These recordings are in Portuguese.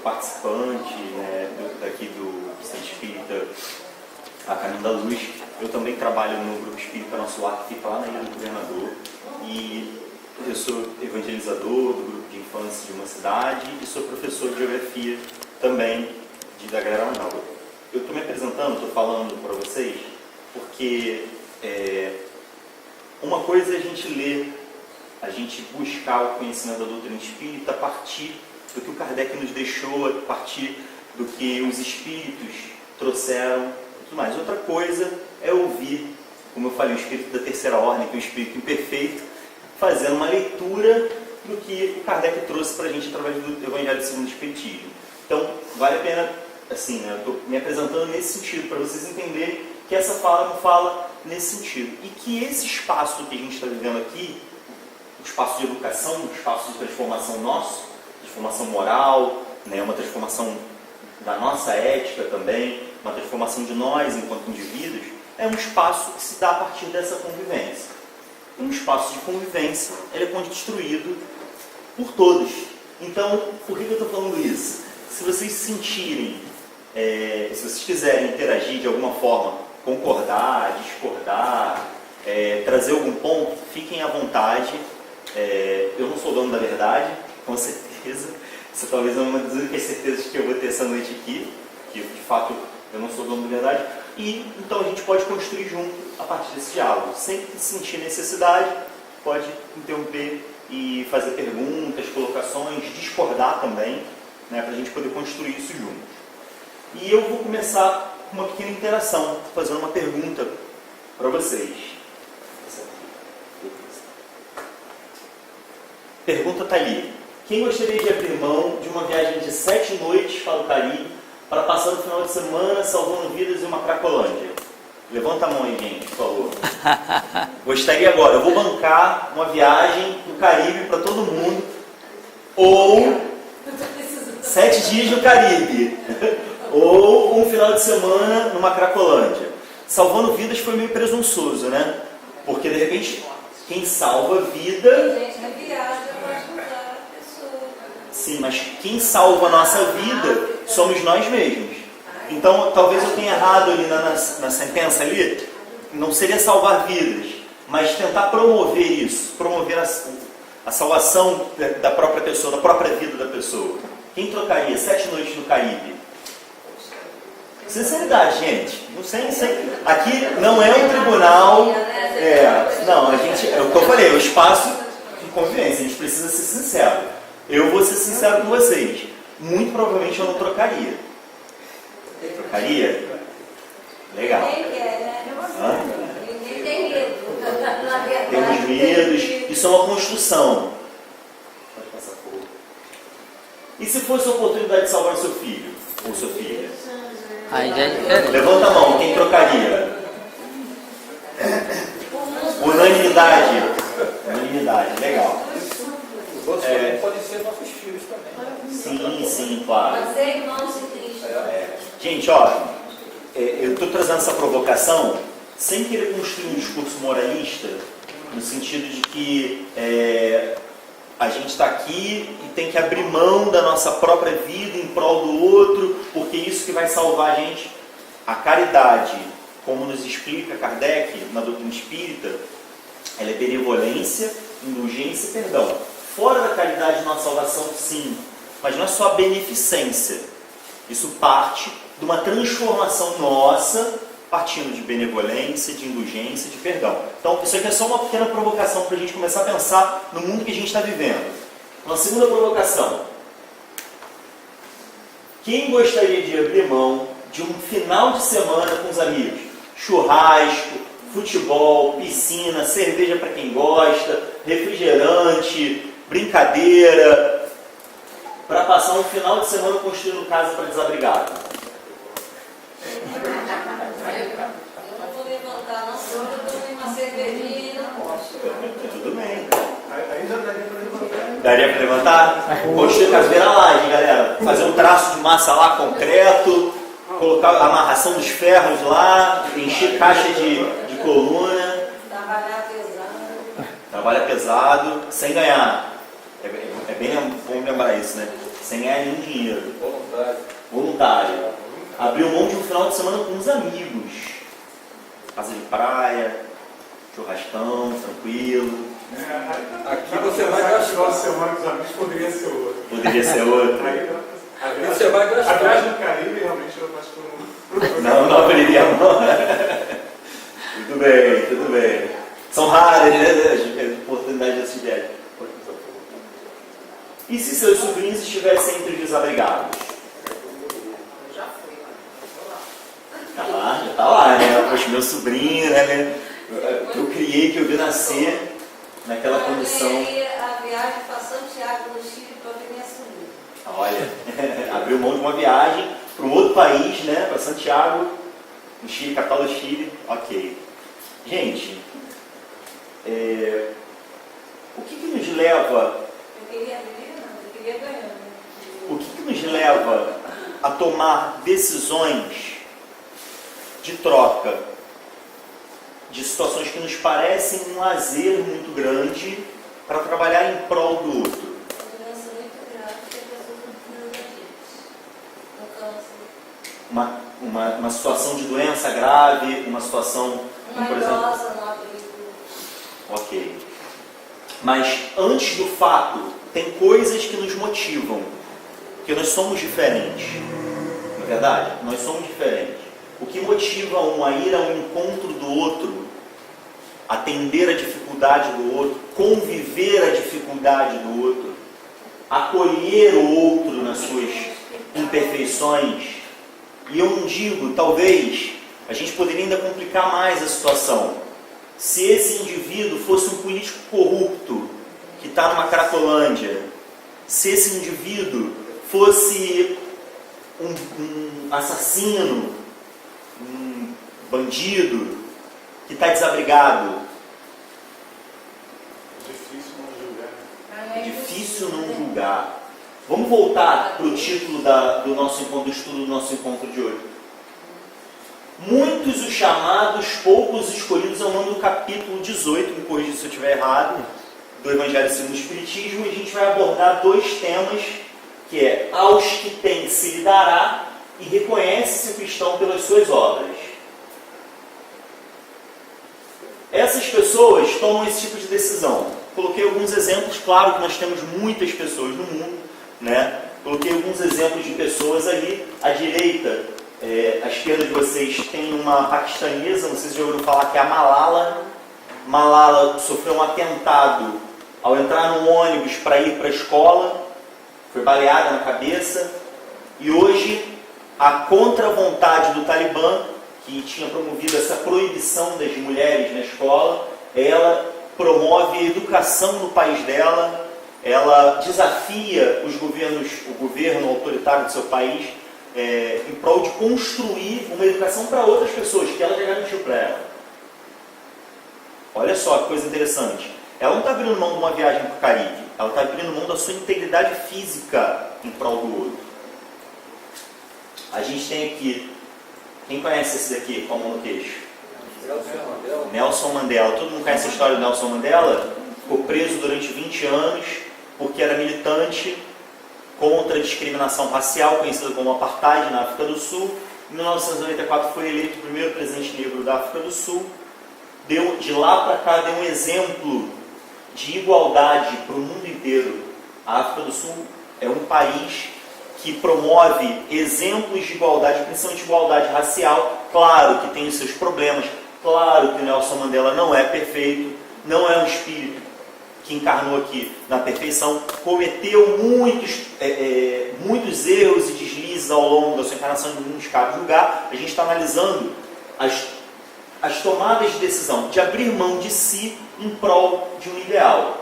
participante, né, daqui do Centro Espírita A Caminho da Luz. Eu também trabalho no Grupo Espírita Nosso Lar, que fica lá na Ilha do Governador. E eu sou evangelizador do grupo de infância de uma cidade e sou professor de geografia também da Galera Nova. Eu estou me apresentando, estou falando para vocês, porque uma coisa é a gente ler, a gente buscar o conhecimento da doutrina espírita a partir do que o Kardec nos deixou, a partir do que os espíritos trouxeram e tudo mais. Outra coisa é ouvir, como eu falei, o espírito da terceira ordem, que é um espírito imperfeito, fazendo uma leitura do que o Kardec trouxe para a gente através do Evangelho segundo o Espiritismo. Então, vale a pena, assim, né, eu estou me apresentando nesse sentido, para vocês entenderem que essa fala não fala nesse sentido. E que esse espaço que a gente está vivendo aqui, o espaço de educação, o espaço de transformação nosso, transformação moral, né, uma transformação da nossa ética também, uma transformação de nós enquanto indivíduos, é um espaço que se dá a partir dessa convivência. Um espaço de convivência, ele é construído por todos. Então, por que eu estou falando isso? Se vocês sentirem, se vocês quiserem interagir de alguma forma, concordar, discordar, trazer algum ponto, fiquem à vontade. Eu não sou dono da verdade, com certeza. Essa talvez é uma das únicas certezas que eu vou ter essa noite aqui, que de fato eu não sou dono da verdade. E então a gente pode construir junto a partir desse diálogo. Sempre que sentir necessidade, pode interromper e fazer perguntas, colocações, discordar também, né, para a gente poder construir isso juntos. E eu vou começar com uma pequena interação, fazendo uma pergunta para vocês. Pergunta está ali. Quem gostaria de abrir mão de uma viagem de 7 noites para o Caribe para passar o final de semana salvando vidas em uma Cracolândia? Levanta a mão aí, gente, por favor. Gostaria agora. Eu vou bancar uma viagem do Caribe para todo mundo. Ou 7 dias no Caribe. Ou um final de semana numa Cracolândia. Salvando vidas foi meio presunçoso, né? Porque de repente, quem salva a vida... Sim, mas quem salva a nossa vida somos nós mesmos. Então, talvez eu tenha errado ali na sentença ali. Não seria salvar vidas, mas tentar promover isso. Promover a salvação da própria pessoa, da própria vida da pessoa. Quem trocaria 7 noites no Caribe? Sinceridade, gente. Não sei. Aqui não é um tribunal. Não, a gente. É o que eu falei, é o espaço de convivência. A gente precisa ser sincero. Eu vou ser sincero com vocês. Muito provavelmente eu não trocaria. Trocaria? Legal. Ninguém tem medo. Temos medos. Isso é uma construção. Pode passar por. E se fosse a oportunidade de salvar seu filho? Ou sua filha? Aí já é diferente. Levanta a mão, quem trocaria? Unanimidade. Unanimidade, legal. Podem ser nossos filhos também. Sim, claro. Fazer irmãos de Cristo. Gente, ó, eu estou trazendo essa provocação sem querer construir um discurso moralista, no sentido de que a gente está aqui e tem que abrir mão da nossa própria vida em prol do outro, porque é isso que vai salvar a gente. A caridade, como nos explica Kardec na doutrina espírita, ela é benevolência, indulgência e perdão. Fora da caridade, nossa salvação, sim, mas não é só a beneficência. Isso parte de uma transformação nossa, partindo de benevolência, de indulgência, de perdão. Então, isso aqui é só uma pequena provocação para a gente começar a pensar no mundo que a gente está vivendo. Uma segunda provocação. Quem gostaria de abrir mão de um final de semana com os amigos? Churrasco, futebol, piscina, cerveja para quem gosta, refrigerante, brincadeira, para passar um final de semana construindo casa para desabrigado. Não vou levantar, não, senhor, eu tomei uma cervejinha e não posso. Tudo bem. Aí já daria para levantar. Daria para levantar? Construir caseira lá, hein, galera? Fazer um traço de massa lá, concreto, colocar a amarração dos ferros lá, encher caixa de coluna. Trabalhar pesado. Trabalha pesado, sem ganhar. É bem bom lembrar isso, né? sem ganhar nenhum dinheiro. Voluntário. Voluntário. Abriu mão de um final de semana com os amigos. Casa de praia, churrascão, tranquilo. Aqui você vai gastar. semana com os amigos poderia ser outro. Poderia ser outro. Aqui você vai A gastar. viagem no Caribe realmente eu acho que eu Não abriria a mão. Tudo bem, tudo bem. São raras, né, as oportunidades dessa viagem. E se seus sobrinhos estivessem entre os desabrigados? Eu já fui lá. Tá lá, já tá lá, né? Poxa, meu sobrinho, né? Que eu criei, que eu vi nascer naquela condição. Eu ganhei a viagem para Santiago, no Chile, para ver minha sobrinha. Olha, abriu mão de uma viagem para um outro país, né? Para Santiago, no Chile, capital do Chile. Ok. Gente, o que nos leva... Eu queria viver, não, eu queria ganhar. Né? O que nos leva a tomar decisões de troca de situações que nos parecem um lazer muito grande para trabalhar em prol do outro? Uma doença muito grave que as pessoas não precisam da gente. Um câncer. Uma situação de doença grave, uma situação, Uma por exemplo... idosa no abrigo. Ok. Mas antes do fato, tem coisas que nos motivam, porque nós somos diferentes. Não é verdade? Nós somos diferentes. O que motiva um a ir ao encontro do outro, atender a dificuldade do outro, conviver a dificuldade do outro, acolher o outro nas suas imperfeições. E eu não digo, talvez, a gente poderia ainda complicar mais a situação. Se esse indivíduo fosse um político corrupto, que está numa Cracolândia, se esse indivíduo fosse um assassino, um bandido, que está desabrigado, difícil não julgar. é difícil não julgar. Vamos voltar para o título do nosso encontro, do estudo do nosso encontro de hoje. Muitos os chamados, poucos os escolhidos, é o nome do capítulo 18, me corrija se eu estiver errado, do Evangelho segundo o Espiritismo, e a gente vai abordar dois temas, que é aos que tem se lhe dará e reconhece-se o cristão pelas suas obras. Essas pessoas tomam esse tipo de decisão. Coloquei alguns exemplos, claro que nós temos muitas pessoas no mundo, né? Coloquei alguns exemplos de pessoas ali, à direita. À esquerda de vocês tem uma paquistanesa, não sei se já ouviram falar, que é a Malala. Malala sofreu um atentado ao entrar num ônibus para ir para a escola, foi baleada na cabeça, e hoje, a contra-vontade do Talibã, que tinha promovido essa proibição das mulheres na escola, ela promove a educação no país dela, ela desafia o governo autoritário do seu país, em prol de construir uma educação para outras pessoas, que ela já garantiu para ela. Olha só que coisa interessante. Ela não está abrindo mão de uma viagem para o Caribe, ela está abrindo mão da sua integridade física em prol do outro. A gente tem aqui, quem conhece esse daqui com a mão no queixo? Nelson Mandela. Todo mundo conhece a história do Nelson Mandela? Ficou preso durante 20 anos porque era militante contra a discriminação racial, conhecida como apartheid, na África do Sul. Em 1994 foi eleito o primeiro presidente negro da África do Sul. De lá para cá deu um exemplo de igualdade para o mundo inteiro. A África do Sul é um país que promove exemplos de igualdade, principalmente igualdade racial. Claro que tem os seus problemas, claro que o Nelson Mandela não é perfeito, não é um espírito que encarnou aqui na perfeição, cometeu muitos erros e deslizes ao longo da sua encarnação, não nos cabe julgar. A gente está analisando as tomadas de decisão, de abrir mão de si em prol de um ideal.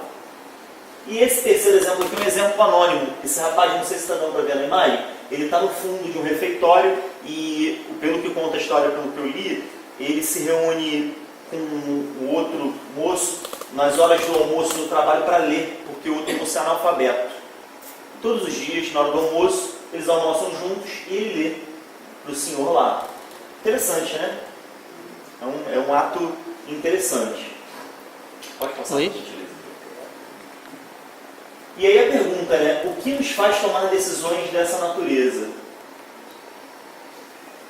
E esse terceiro exemplo aqui é um exemplo anônimo. Esse rapaz, não sei se está dando para ver na imagem, ele está no fundo de um refeitório e, pelo que conta a história, pelo que eu li, ele se reúne com o outro moço nas horas do almoço no trabalho para ler, porque o outro moço é analfabeto. Todos os dias, na hora do almoço, eles almoçam juntos e ele lê para o senhor lá. Interessante, né? É um ato interessante. Pode passar, por gentileza. E aí a pergunta é, o que nos faz tomar decisões dessa natureza?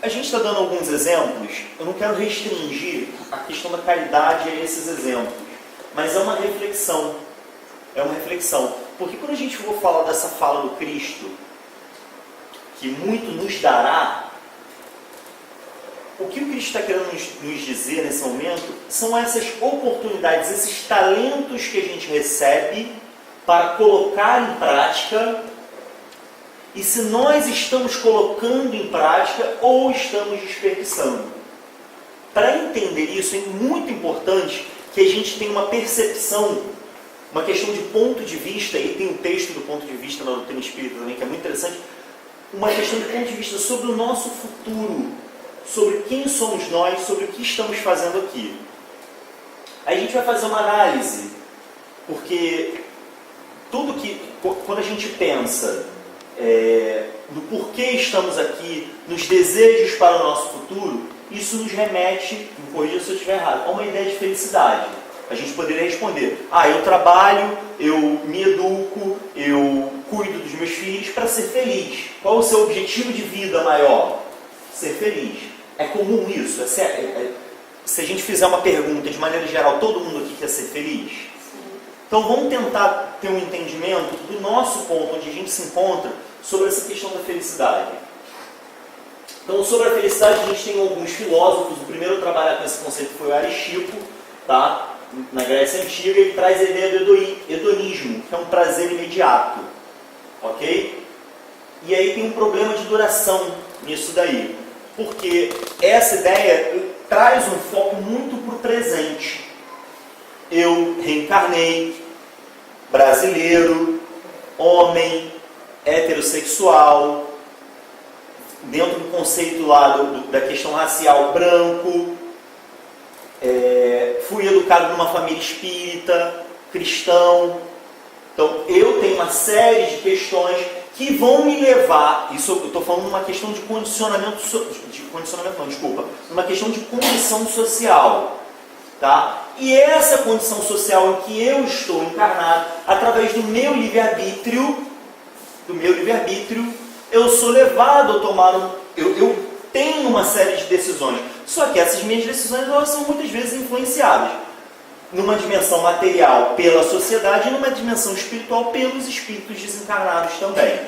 A gente está dando alguns exemplos, eu não quero restringir a questão da caridade a esses exemplos, mas é uma reflexão. É uma reflexão. Porque quando a gente for falar dessa fala do Cristo, que muito nos dará, o que o Cristo está querendo nos dizer nesse momento são essas oportunidades, esses talentos que a gente recebe para colocar em prática, e se nós estamos colocando em prática ou estamos desperdiçando. Para entender isso, é muito importante que a gente tenha uma percepção, uma questão de ponto de vista, e tem um texto do ponto de vista na doutrina espírita também, que é muito interessante, uma questão de ponto de vista sobre o nosso futuro, sobre quem somos nós, sobre o que estamos fazendo aqui. Aí a gente vai fazer uma análise, porque tudo que, quando a gente pensa no porquê estamos aqui, nos desejos para o nosso futuro, isso nos remete, me corrija se eu estiver errado, a uma ideia de felicidade. A gente poderia responder, eu trabalho, eu me educo, eu cuido dos meus filhos para ser feliz. Qual o seu objetivo de vida maior? Ser feliz. É comum isso? Se a gente fizer uma pergunta de maneira geral, todo mundo aqui quer ser feliz? Então vamos tentar ter um entendimento do nosso ponto, onde a gente se encontra, sobre essa questão da felicidade. Então, sobre a felicidade, a gente tem alguns filósofos. O primeiro a trabalhar com esse conceito foi o Aristipo, tá? Na Grécia Antiga. Ele traz a ideia do hedonismo, que é um prazer imediato. Ok? E aí tem um problema de duração nisso daí. Porque essa ideia traz um foco muito para o presente. Eu reencarnei, brasileiro, homem, heterossexual, dentro do conceito lá da questão racial, branco, fui educado numa família espírita, cristão. Então eu tenho uma série de questões que vão me levar, isso eu estou falando de uma questão de condicionamento, uma questão de condição social, tá? E essa condição social em que eu estou encarnado, através do meu livre-arbítrio, eu sou levado a tomar eu tenho uma série de decisões. Só que essas minhas decisões, elas são muitas vezes influenciadas numa dimensão material pela sociedade e numa dimensão espiritual pelos espíritos desencarnados também.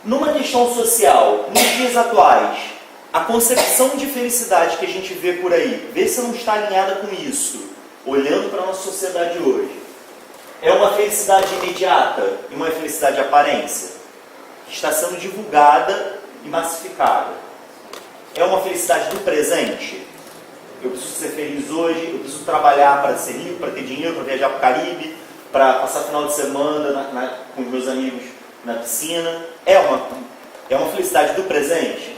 Numa questão social, nos dias atuais, a concepção de felicidade que a gente vê por aí, vê se não está alinhada com isso, olhando para a nossa sociedade hoje. É uma felicidade imediata e uma felicidade de aparência, que está sendo divulgada e massificada. É uma felicidade do presente. Eu preciso ser feliz hoje, eu preciso trabalhar para ser rico, para ter dinheiro, para viajar para o Caribe, para passar final de semana com os meus amigos na piscina. É uma felicidade do presente?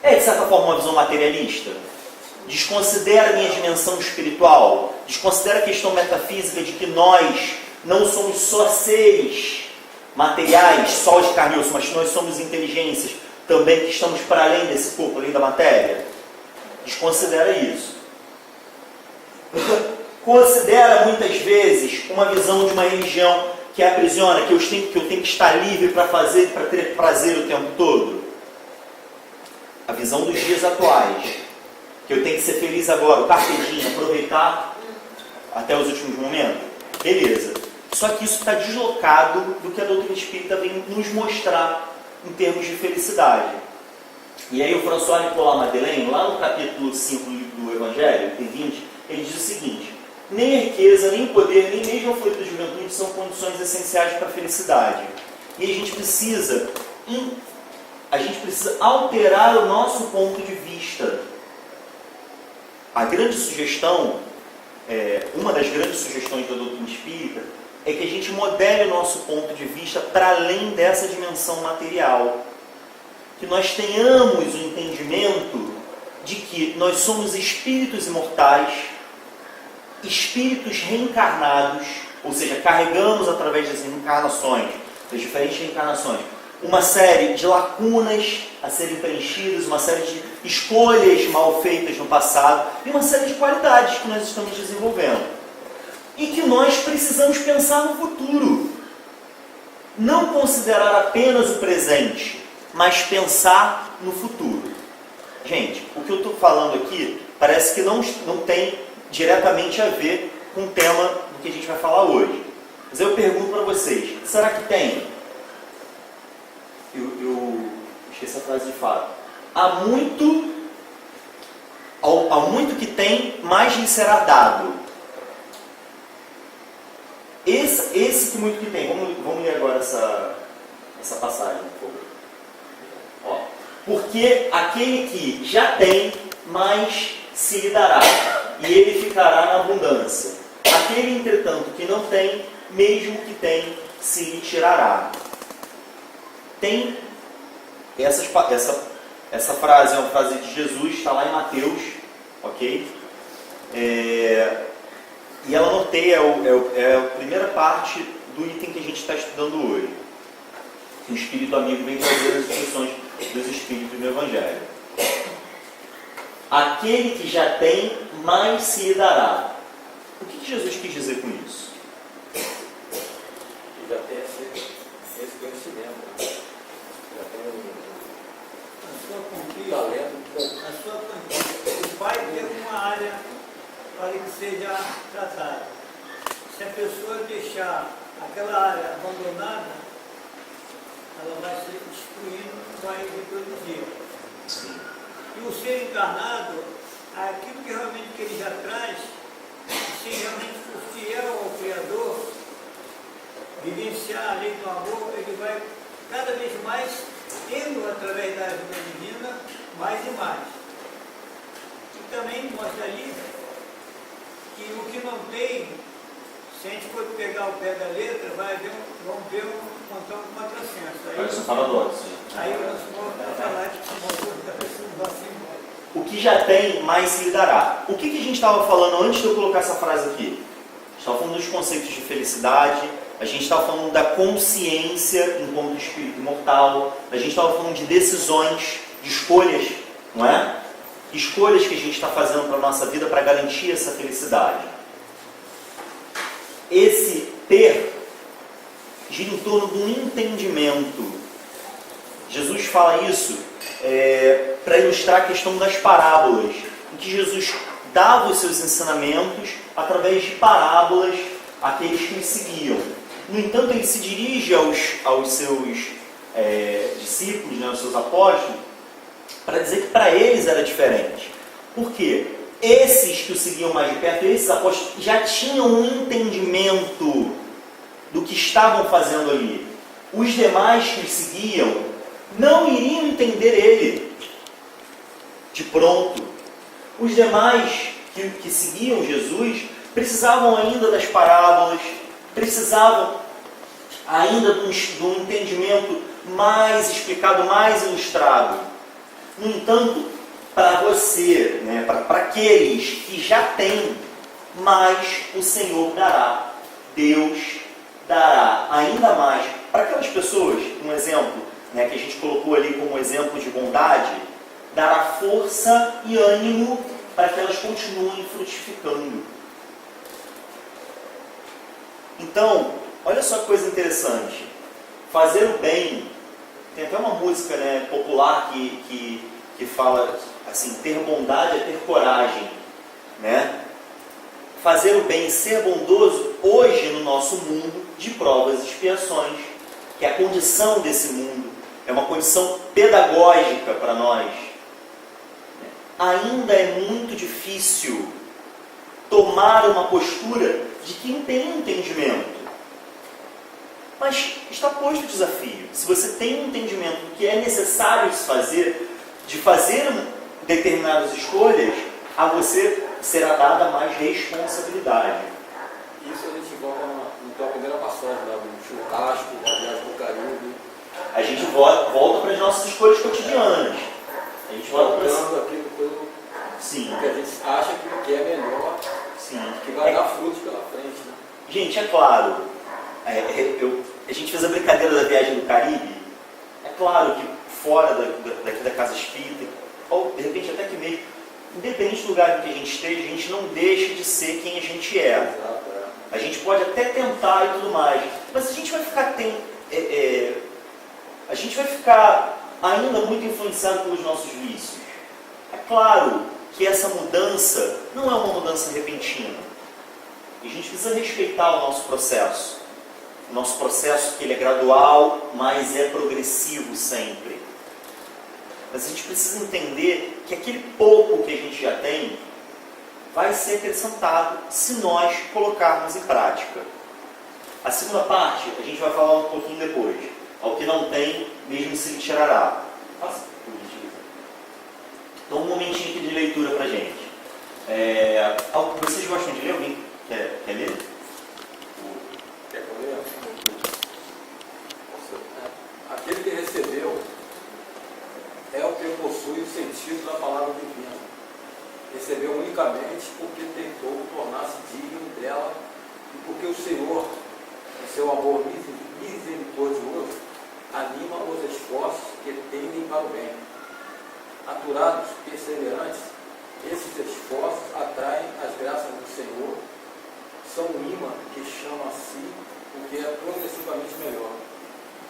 É, de certa forma, uma visão materialista? Desconsidera a minha dimensão espiritual? Desconsidera a questão metafísica de que nós não somos só seres materiais, só de carne e osso, mas nós somos inteligências também que estamos para além desse corpo, além da matéria? Desconsidera isso. Considera muitas vezes uma visão de uma religião que aprisiona, que eu tenho que estar livre para fazer, para ter prazer o tempo todo. A visão dos dias atuais, que eu tenho que ser feliz agora, o carpe diem, aproveitar até os últimos momentos. Beleza. Só que isso está deslocado do que a doutrina espírita vem nos mostrar em termos de felicidade. E aí o François Nicolas Madeleine, lá no capítulo 5 do Evangelho, item 20, ele diz o seguinte: nem a riqueza, nem o poder, nem mesmo a flor da juventude são condições essenciais para a felicidade. E a gente precisa alterar o nosso ponto de vista. A grande sugestão, uma das grandes sugestões da doutrina espírita, é que a gente modele o nosso ponto de vista para além dessa dimensão material. Que nós tenhamos o entendimento de que nós somos espíritos imortais, espíritos reencarnados, ou seja, carregamos através das reencarnações, das diferentes reencarnações, uma série de lacunas a serem preenchidas, uma série de escolhas mal feitas no passado e uma série de qualidades que nós estamos desenvolvendo. e que nós precisamos pensar no futuro. Não considerar apenas o presente, mas pensar no futuro. Gente, o que eu estou falando aqui parece que não tem diretamente a ver com o tema do que a gente vai falar hoje. Mas eu pergunto para vocês, será que tem? Eu esqueci a frase de fato. Há muito que tem, mais lhe será dado. Esse que muito que tem, vamos ler agora essa passagem, por favor. Ó, porque aquele que já tem, mais se lhe dará, e ele ficará na abundância. Aquele, entretanto, que não tem, mesmo que tem, se lhe tirará. Tem essa frase, é uma frase de Jesus, está lá em Mateus, ok? E ela norteia a primeira parte do item que a gente está estudando hoje. O Espírito Amigo vem trazer as instruções dos Espíritos no Evangelho. Aquele que já tem, mais se lhe dará. O que Jesus quis dizer com isso? Já tem esse conhecimento. Já tem a sua conquista. O pai tem uma área para que seja tratada. Se a pessoa deixar aquela área abandonada, ela vai se destruindo, vai reproduzir. E o ser encarnado, aquilo que realmente que ele já traz, se realmente for fiel ao Criador, vivenciar a lei do amor, ele vai cada vez mais tendo, através da ajuda divina, mais e mais. E também mostra ali que o que não tem, se a gente for pegar o pé da letra, vamos ver um contrassenso. Parece um paradoxo. Aí o nosso modo vai falar que o motor da pessoa vai se embora. O que já tem, mais se lhe dará. O que a gente estava falando antes de eu colocar essa frase aqui? A gente estava falando dos conceitos de felicidade, a gente estava falando da consciência enquanto espírito imortal, a gente estava falando de decisões, de escolhas, não é? Escolhas que a gente está fazendo para a nossa vida para garantir essa felicidade. Esse ter gira em torno de um entendimento. Jesus fala isso para ilustrar a questão das parábolas, em que Jesus dava os seus ensinamentos através de parábolas àqueles que o seguiam. No entanto, ele se dirige aos seus discípulos, né, aos seus apóstolos, para dizer que para eles era diferente. Por quê? Esses que o seguiam mais de perto, esses apóstolos, já tinham um entendimento do que estavam fazendo ali. Os demais que o seguiam não iriam entender ele de pronto. Os demais que seguiam Jesus precisavam ainda das parábolas, precisavam ainda de um entendimento mais explicado, mais ilustrado. No entanto, para você, né, para aqueles que já têm, mais o Senhor dará. Deus dará ainda mais. Para aquelas pessoas, um exemplo, né, que a gente colocou ali como exemplo de bondade, dará força e ânimo para que elas continuem frutificando. Então, olha só que coisa interessante. Fazer o bem, tem até uma música, né, popular que fala assim, ter bondade é ter coragem, né? Fazer o bem e ser bondoso hoje no nosso mundo de provas e expiações, que é a condição desse mundo, é uma condição pedagógica para nós. Ainda é muito difícil tomar uma postura de quem tem entendimento. Mas está posto o desafio. Se você tem um entendimento do que é necessário se fazer, de fazer determinadas escolhas, a você será dada mais responsabilidade. Isso a gente volta na primeira passagem, do churrasco, da viagem do Caribe. A gente volta para as nossas escolhas cotidianas. A gente volta para aquilo Sim. que a gente acha que é melhor, Sim. que vai dar frutos pela frente. Né? Gente, é claro, a gente fez a brincadeira da viagem do Caribe. É claro que fora daqui da casa espírita, ou de repente até que mesmo, independente do lugar em que a gente esteja, a gente não deixa de ser quem a gente é. Exato, A gente pode até tentar e tudo mais, mas a gente vai ficar a gente vai ficar ainda muito influenciado pelos nossos vícios. É claro que essa mudança não é uma mudança repentina. E a gente precisa respeitar o nosso processo. O nosso processo que ele é gradual, mas é progressivo sempre. Mas a gente precisa entender que aquele pouco que a gente já tem vai ser acrescentado se nós colocarmos em prática. A segunda parte a gente vai falar um pouquinho depois. Ao que não tem, mesmo se lhe tirará. Faça, por gentileza. Então, um momentinho aqui de leitura para a gente. Vocês gostam de ler? Alguém quer ler? Quer que eu leia? Aquele que recebeu é o que possui o sentido da palavra divina. Recebeu unicamente porque tentou tornar-se digno dela e porque o Senhor, em seu amor misericordioso, anima os esforços que tendem para o bem. Aturados, perseverantes, esses esforços atraem as graças do Senhor, são um imã que chama a si o que é progressivamente melhor.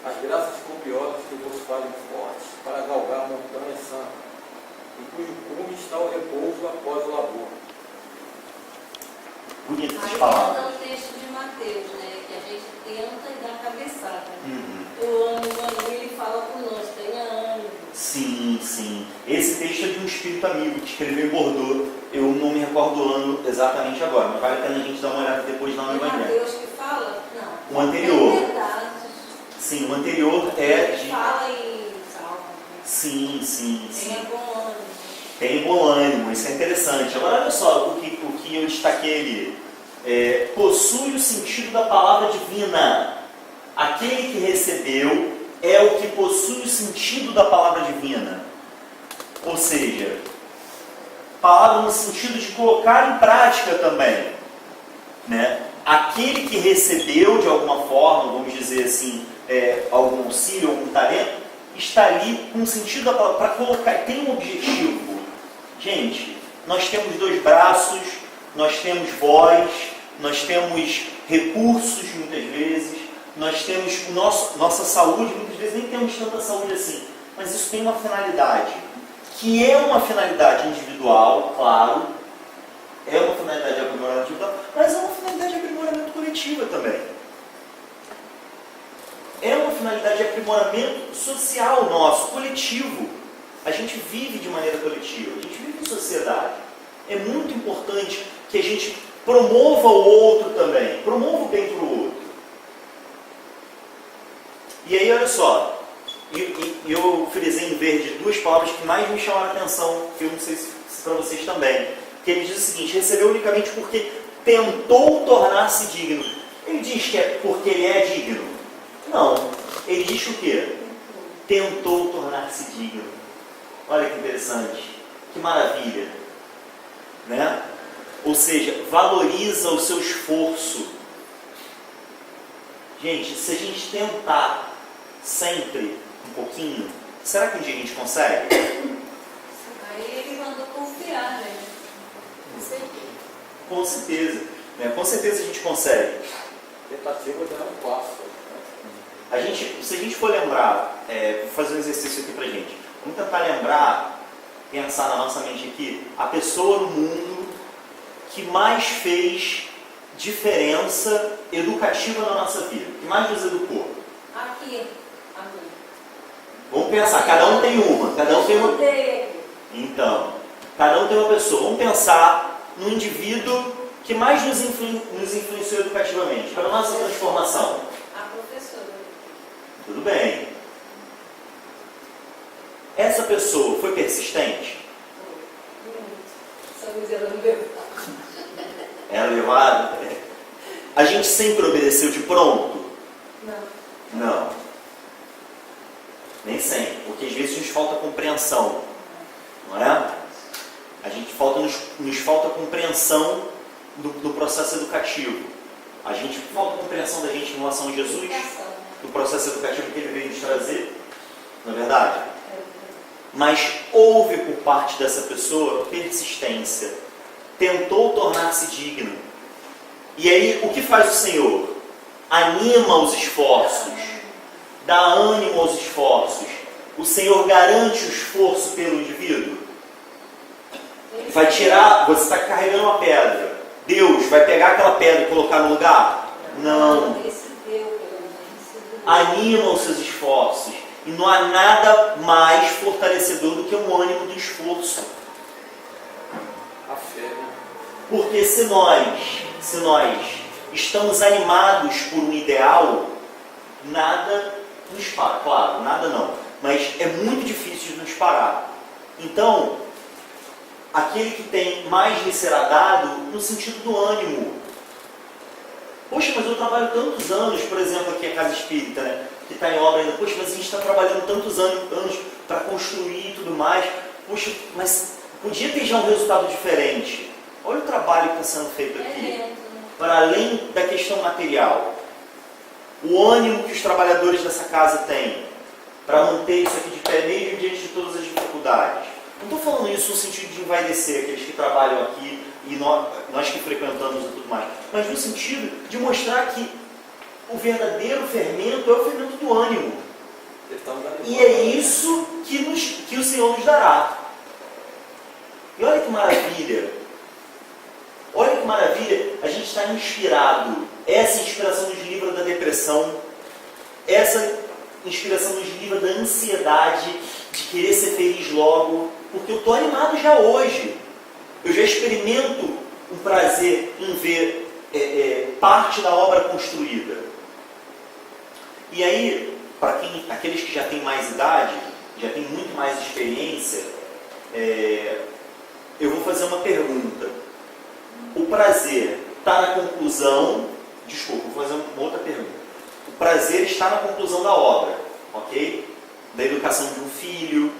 As graças copiosas que vos fazem fortes para galgar a montanha santa, em cujo cume está o repouso após o labor. Bonito essas Aí palavras. está o texto de Mateus, né? Que a gente tenta e dá cabeçada. Uhum. O ânimo, ele fala conosco, tenha ânimo. Sim, sim. Esse texto é de um espírito amigo que escreveu em Bordeaux. Eu não me recordo o ano exatamente agora, mas vale a pena a gente dar uma olhada depois lá no É Evangelho. Mateus que fala? Não. O anterior. É verdade. Sim, o anterior é de... Fala em salmo. Sim, sim, sim. Tenha bom ânimo. Tem bom ânimo, isso é interessante. Agora olha só o que eu destaquei ali. Possui o sentido da palavra divina. Aquele que recebeu é o que possui o sentido da palavra divina. Ou seja, palavra no sentido de colocar em prática também. Né? Aquele que recebeu de alguma forma, vamos dizer assim, algum auxílio, algum talento, está ali com o sentido da palavra, para colocar, tem um objetivo. Gente, nós temos 2 braços, nós temos voz, nós temos recursos muitas vezes, nós temos nossa saúde, muitas vezes nem temos tanta saúde assim, mas isso tem uma finalidade, que é uma finalidade individual, claro, é uma finalidade de aprimoramento individual, mas é uma finalidade de aprimoramento coletiva também. É uma finalidade de aprimoramento social nosso, coletivo. A gente vive de maneira coletiva, a gente vive em sociedade. É muito importante que a gente promova o outro também, promova o bem para o outro. E aí, olha só, eu frisei em verde 2 palavras que mais me chamaram a atenção, que eu não sei se para vocês também. Que ele diz o seguinte: recebeu unicamente porque tentou tornar-se digno. Ele diz que é porque ele é digno? Não. Ele diz o quê? Tentou tornar-se digno. Olha que interessante. Que maravilha. Né? Ou seja, valoriza o seu esforço. Gente, se a gente tentar sempre um pouquinho, será que um dia a gente consegue? Aí ele mandou confiar, né? Com certeza. Com certeza. Né? Com certeza a gente consegue. Tentativa de um passo. Se a gente for lembrar, vou fazer um exercício aqui pra gente. Vamos tentar lembrar, pensar na nossa mente aqui, a pessoa no mundo que mais fez diferença educativa na nossa vida, que mais nos educou. Aqui, a mim. Vamos pensar, cada um tem uma. Estudei. Então, cada um tem uma pessoa. Vamos pensar no indivíduo que mais nos influenciou educativamente, para a nossa transformação. A professora. Tudo bem. Essa pessoa foi persistente? Essa luz ela não deu. Era levada? A gente sempre obedeceu de pronto? Não. Não. Nem sempre. Porque às vezes nos falta compreensão. Não é? Nos falta compreensão do processo educativo. Falta compreensão da gente em relação a Jesus, do processo educativo que ele veio nos trazer. Não é verdade? Mas houve por parte dessa pessoa persistência. Tentou tornar-se digno. E aí, o que faz o Senhor? Anima os esforços, dá ânimo aos esforços. O Senhor garante o esforço pelo indivíduo. Vai tirar, você está carregando uma pedra. Deus vai pegar aquela pedra e colocar no lugar? Não. Anima os seus esforços. E não há nada mais fortalecedor do que o ânimo do esforço. A fé, né? Porque se nós estamos animados por um ideal, nada nos para. Claro, nada não. Mas é muito difícil de nos parar. Então, aquele que tem mais lhe será dado no sentido do ânimo. Poxa, mas eu trabalho tantos anos, por exemplo, aqui a Casa Espírita, né? Que está em obra ainda. Poxa, mas a gente está trabalhando tantos anos para construir e tudo mais. Poxa, mas podia ter já um resultado diferente. Olha o trabalho que está sendo feito aqui. Para além da questão material. O ânimo que os trabalhadores dessa casa têm para manter isso aqui de pé, mesmo diante de todas as dificuldades. Não estou falando isso no sentido de envaidecer aqueles que trabalham aqui e nós que frequentamos e tudo mais, mas no sentido de mostrar que o verdadeiro fermento é o fermento do ânimo. E é isso que o Senhor nos dará. E olha que maravilha! Olha que maravilha! A gente está inspirado. Essa inspiração nos livra da depressão. Essa inspiração nos livra da ansiedade de querer ser feliz logo. Porque eu estou animado já hoje. Eu já experimento um prazer em ver parte da obra construída. E aí, para aqueles que já têm mais idade, já têm muito mais experiência, eu vou fazer uma pergunta. O prazer está na conclusão... Desculpa, vou fazer uma outra pergunta. O prazer está na conclusão da obra, ok? Da educação de um filho,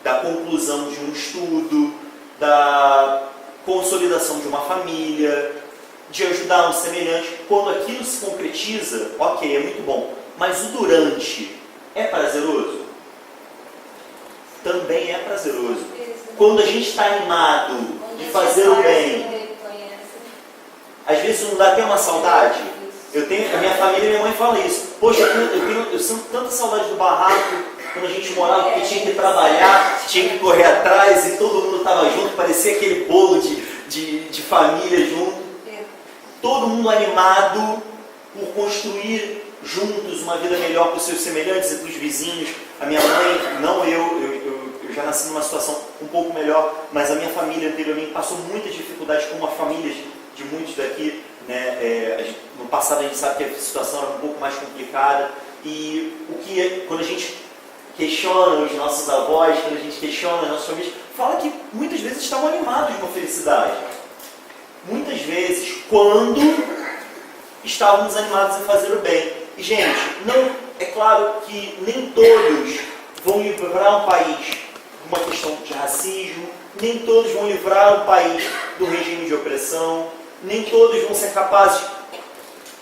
da conclusão de um estudo, da consolidação de uma família, de ajudar um semelhante. Quando aquilo se concretiza, ok, é muito bom. Mas o durante é prazeroso? Também é prazeroso. Quando a gente está animado de fazer o bem, às vezes não dá até uma saudade. A minha família e minha mãe falam isso. Poxa, eu sinto tanta saudade do barraco quando a gente morava, porque tinha que trabalhar, tinha que correr atrás e todo mundo estava junto, parecia aquele bolo de família junto. Todo mundo animado por construir juntos uma vida melhor para os seus semelhantes e para os vizinhos. A minha mãe, não eu já nasci numa situação um pouco melhor, mas a minha família anteriormente passou muitas dificuldades, como as famílias de muitos daqui, né? No passado a gente sabe que a situação era um pouco mais complicada, e quando a gente questiona os nossos avós, quando a gente questiona as nossas famílias, fala que muitas vezes estavam animados com a felicidade. Muitas vezes, quando estávamos animados em fazer o bem. E, gente, é claro que nem todos vão livrar um país de uma questão de racismo, nem todos vão livrar um país do regime de opressão, nem todos vão ser capazes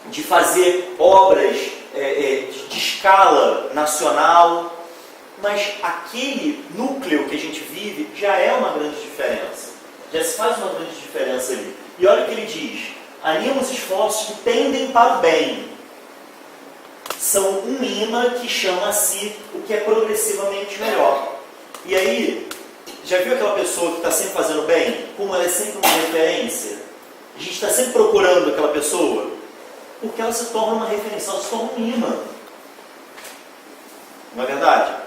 de fazer obras de escala nacional, mas aquele núcleo que a gente vive já é uma grande diferença. Já se faz uma grande diferença ali. E olha o que ele diz: anima os esforços que tendem para o bem. São um imã que chama a si o que é progressivamente melhor. E aí, já viu aquela pessoa que está sempre fazendo bem? Como ela é sempre uma referência? A gente está sempre procurando aquela pessoa, porque ela se torna uma referência, ela se torna um imã. Não é verdade?